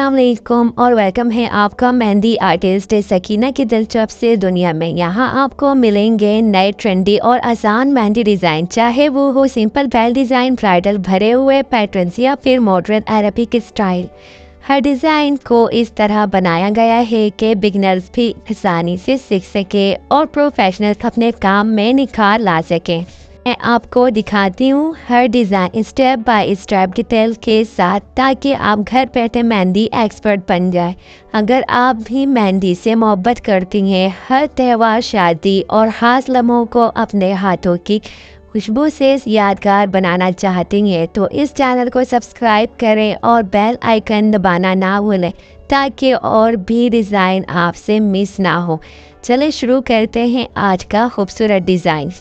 अस्सलाम वालेकुम और वेलकम है आपका मेहंदी आर्टिस्ट सकीना की दिलचस्प से दुनिया में। यहाँ आपको मिलेंगे नए ट्रेंडी और आसान मेहंदी डिज़ाइन, चाहे वो हो सिंपल बेल डिज़ाइन, ब्राइडल भरे हुए पैटर्न्स या फिर मॉडर्न अरबिक स्टाइल। हर डिज़ाइन को इस तरह बनाया गया है कि बिगनर्स भी आसानी से सीख सके और प्रोफेशनल्स अपने काम में निखार ला सकें। मैं आपको दिखाती हूँ हर design step by step detail के साथ, ताकि आप घर बैठे मेहंदी एक्सपर्ट बन जाए। अगर आप भी मेहंदी से मोहब्बत करती हैं, हर त्यौहार, शादी और ख़ास लम्हों को अपने हाथों की खुशबू से यादगार बनाना चाहती हैं, तो इस चैनल को सब्सक्राइब करें और बेल आइकन दबाना ना भूलें, ताकि और भी डिज़ाइन आपसे मिस ना हो। चलिए शुरू करते हैं आज का खूबसूरत डिज़ाइन।